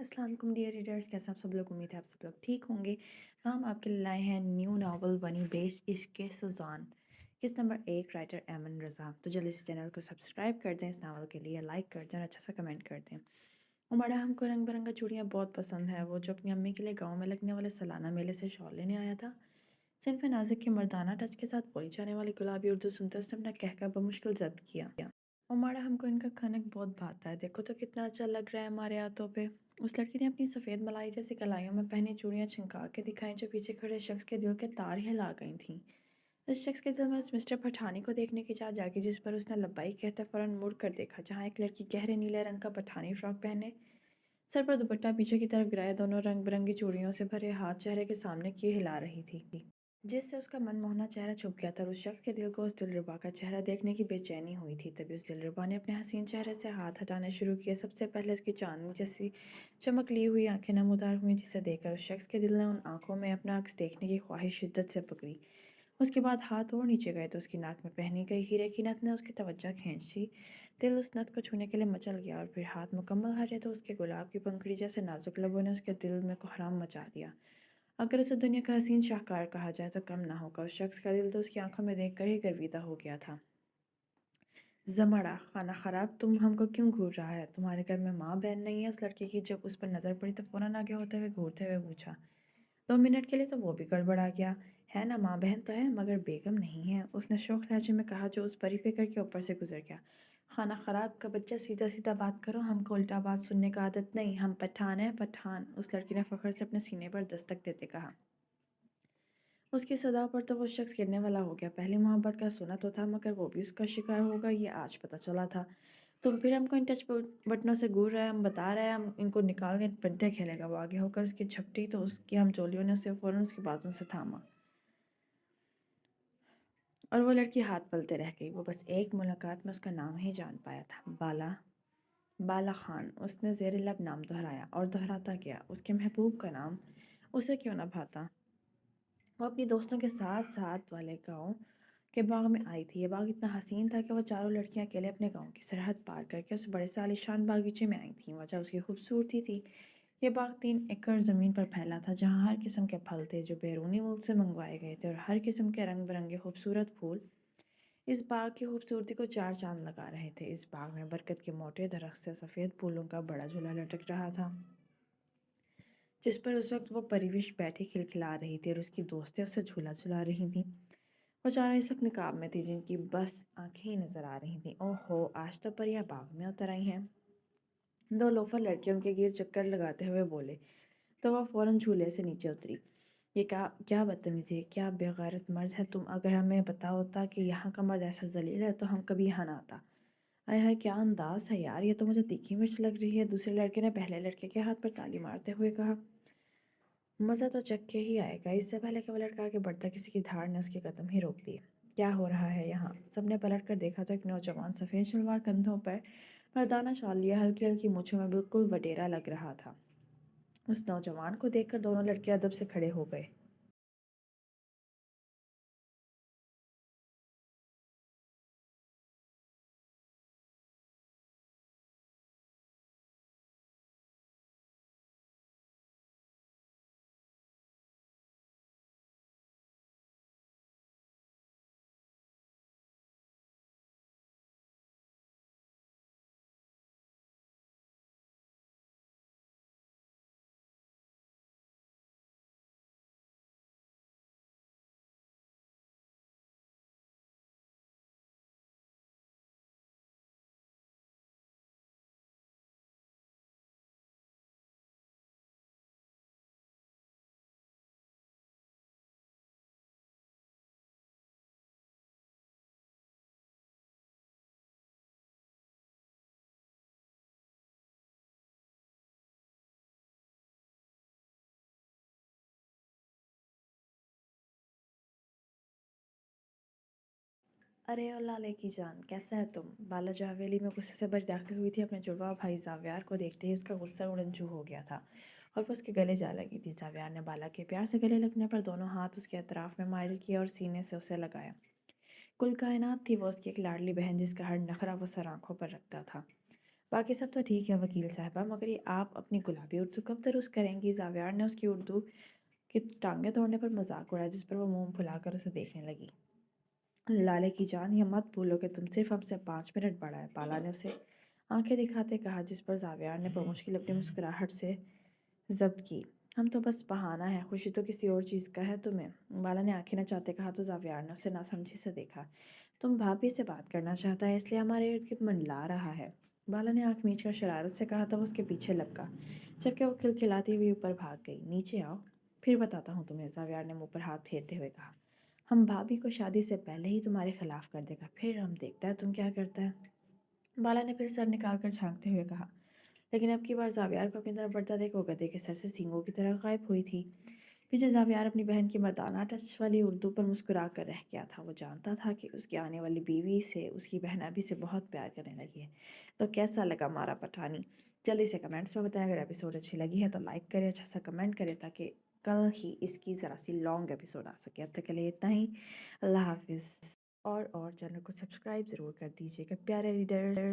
अस्सलाम वालेकुम dear readers, कैसे आप सब लोग। उम्मीद है आप सब लोग ठीक होंगे। हम आपके लिए लाए हैं न्यू नावल बनी बेस इश्क सुजान। किस नंबर 1 राइटर एमन रज़ा। तो जल्दी से चैनल को सब्सक्राइब कर दें, इस नावल के लिए लाइक कर दें और अच्छा सा कमेंट कर दें। उमड़ा हमको रंग बिरंगा चूड़ियाँ बहुत पसंद है। वो जो अपनी अम्मी के लिए गाँव में लगने वाले सालाना मेले से शॉल लेने आया था। सिनफ नाजिक के मर्दाना टच के साथ बोली जाने वाली गुलाबी उर्दू सुनते उसने अपना कहका बमुश्किल जब्त किया। उमाड़ा हमको इनका खनक बहुत भाता है। देखो तो कितना अच्छा लग रहा है हमारे हाथों पे। उस लड़की ने अपनी सफ़ेद मलाई जैसी कलाइयों में पहनी चूड़ियाँ छिंका के दिखाई, जो पीछे खड़े शख्स के दिल के तार हिला गई थीं। इस शख्स के दिल में उस मिस्टर पठानी को देखने की चाह जागी, जिस पर उसने लब्बाई कहते फ़ौरन मुड़ कर देखा, जहाँ एक लड़की गहरे नीले रंग का पठानी फ्रॉक पहने, सर पर दुपट्टा पीछे की तरफ गिराए, दोनों रंग बिरंगी चूड़ियों से भरे हाथ चेहरे के सामने किए हिला रही थी, जिससे उसका मनमोहना चेहरा छुप गया था। उस शख्स के दिल को उस दिलरुबा का चेहरा देखने की बेचैनी हुई थी। तभी उस दिलरुबा ने अपने हसीन चेहरे से हाथ हटाने शुरू किए। सबसे पहले उसकी चांदनी जैसी चमक ली हुई आंखें नमूदार हुईं, जिसे देखकर उस शख्स के दिल ने उन आंखों में अपना अक्स देखने की ख्वाहिश शिद्दत से पकड़ी। उसके बाद हाथ और नीचे गए तो उसकी नाक में पहनी गई हीरे की नथ ने उसकी तवज्जो खींची। दिल उस नथ को छूने के लिए मचल गया और फिर हाथ मुकम्मल हटे तो उसके गुलाब की पंखड़ी जैसे नाजुक लबों ने उसके दिल में कोहराम मचा दिया। अगर उसे दुनिया का हसीन शाहकार कहा जाए तो कम ना होगा। उस शख्स का दिल तो उसकी आंखों में देखकर ही गर्विदा हो गया था। जमड़ा खाना खराब, तुम हमको क्यों घूर रहा है? तुम्हारे घर में माँ बहन नहीं है? उस लड़के की जब उस पर नज़र पड़ी तो फ़ौरन आगे होते हुए घूरते हुए पूछा। 2 मिनट के लिए तो वो भी गड़बड़ा गया। है ना, माँ बहन तो है मगर बेगम नहीं है, उसने शौक लहजे में कहा, जो उस परी फिक्र के ऊपर से गुजर गया। खाना खराब का बच्चा, सीधा सीधा बात करो, हमको उल्टा बात सुनने का आदत नहीं। हम पठान हैं, पठान, उस लड़की ने फ़ख्र से अपने सीने पर दस्तक देते कहा। उसकी सदा पर तो वो शख्स गिरने वाला हो गया। पहली मोहब्बत का सुना तो था मगर वो भी उसका शिकार होगा, ये आज पता चला था। तुम फिर हमको इन टच बटनों से घूर रहे हैं, हम बता रहे हैं, हम इनको निकाल के बंटे खेलेगा। वो आगे होकर उसकी झपटी तो उसकी हम चोलियों ने उसे फ़ौरन उसकी बाजू से थामा और वो लड़की हाथ पलते रह गई। वो बस एक मुलाकात में उसका नाम ही जान पाया था, बाला। बाला खान। उसने ज़ेर लब नाम दोहराया और दोहराता गया। उसके महबूब का नाम उसे क्यों न भाता। वो अपनी दोस्तों के साथ साथ वाले गांव के बाग में आई थी। ये बाग इतना हसीन था कि वो चारों लड़कियां अकेले अपने गांव की सरहद पार करके उस बड़े से आलीशान बागीचे में आई थीं। वजह उसकी खूबसूरती थी। ये बाग 3 एकड़ ज़मीन पर फैला था, जहाँ हर किस्म के फल थे जो बैरूनी मुल्क से मंगवाए गए थे, और हर किस्म के रंग बिरंगे खूबसूरत फूल इस बाग की खूबसूरती को 4 चांद लगा रहे थे। इस बाग में बरगद के मोटे दरख्त से सफ़ेद फूलों का बड़ा झूला लटक रहा था, जिस पर उस वक्त वो परिविश बैठी खिलखिला रही थी और उसकी दोस्तें उससे झूला झुला रही थीं। वो चारों इस वक्त निकाब में थी, जिनकी बस आंखें ही नजर आ रही थीं। ओहो, आज तो परियां बाग में उतर आई हैं। 2 लोफर लड़कियों के गिर चक्कर लगाते हुए बोले तो वह फ़ौरन झूले से नीचे उतरी। ये क्या क्या बदतमीज़ी है, क्या बेगैरत मर्द है तुम। अगर हमें पता होता कि यहाँ का मर्द ऐसा जलील है तो हम कभी यहाँ ना आता। आय हाय, क्या अंदाज है यार, ये तो मुझे तीखी मिर्च लग रही है। दूसरे लड़के ने पहले लड़के के हाथ पर ताली मारते हुए कहा। मज़ा तो चख के ही आएगा। इससे पहले कि वो लड़का आगे बढ़ता, किसी की धार ने उसके कदम ही रोक दिए। क्या हो रहा है यहाँ? सबने पलट कर देखा तो एक नौजवान सफ़ेद शलवार, कंधों पर मर्दाना शॉल लिया, हल्की हल्की मूँछों में बिल्कुल वडेरा लग रहा था। उस नौजवान को देखकर दोनों लड़के अदब से खड़े हो गए। अरे ओ लाले की जान, कैसा है तुम? बाला जो हवेली में गुस्से से भरी दाखिल हुई थी, अपने जुड़वा भाई जाव्यार को देखते ही उसका गुस्सा उड़नछू हो गया था और वो उसके गले जा लगी थी। जाव्यार ने बाला के प्यार से गले लगने पर दोनों हाथ उसके अतराफ में माइल किए और सीने से उसे लगाया। कुल कायनात थी वो उसकी एक लाडली बहन, जिसका हर नखरा वो सर आंखों पर रखता था। باقی سب تو ٹھیک ہے وکیل صاحبہ، مگر یہ آپ اپنی گلابی اردو کب درست کریں گی؟ زاویار نے اس کی اردو کی ٹانگیں توڑنے پر مذاق اڑایا، جس پر وہ منہ پھلا کر اسے دیکھنے لگی۔ لالے کی جان، یہ مت بھولو کہ تم صرف ہم سے 5 منٹ بڑا ہے، بالا نے اسے آنکھیں دکھاتے کہا، جس پر زاویار نے بمشکل اپنی مسکراہٹ سے ضبط کی۔ ہم تو بس بہانہ ہے، خوشی تو کسی اور چیز کا ہے تمہیں، بالا نے آنکھیں نچاتے کہا تو زاویار نے اسے ناسمجھی سے دیکھا۔ تم بھابھی سے بات کرنا چاہتا ہے، اس لیے ہمارے ارد گرد منڈلا رہا ہے، بالا نے آنکھ میچ کر شرارت سے کہا تو وہ اس کے پیچھے لپکا، جبکہ وہ کھلکھلاتی ہوئی اوپر بھاگ گئی۔ نیچے آؤ، پھر بتاتا ہوں تمہیں، زاویار نے منہ پر ہاتھ پھیرتے ہوئے کہا۔ ہم بھابھی کو شادی سے پہلے ہی تمہارے خلاف کر دے گا، پھر ہم دیکھتا ہے تم کیا کرتا ہے، بالا نے پھر سر نکال کر جھانکتے ہوئے کہا۔ لیکن اب کی بار زاویار کو اپنی طرف بڑھتا دیکھ وہ گدھے کے سر سے سینگوں کی طرح غائب ہوئی تھی۔ پیچھے زاویار اپنی بہن کی مردانہ ٹچ والی اردو پر مسکرا کر رہ گیا تھا۔ وہ جانتا تھا کہ اس کی آنے والی بیوی سے اس کی بہن ابھی سے بہت پیار کرنے لگی ہے۔ تو کیسا لگا مارا پٹھانی؟ جلدی سے کمنٹس میں بتائیں، اگر ایپیسوڈ اچھی لگی ہے تو لائک کریں، اچھا سا کمنٹ کریں تاکہ کل ہی اس کی ذرا سی لانگ ایپیسوڈ آ سکے۔ اب تک کے لیے اتنا ہی، اللہ حافظ۔ اور چینل کو سبسکرائب ضرور کر دیجیے گا پیارے ریڈر۔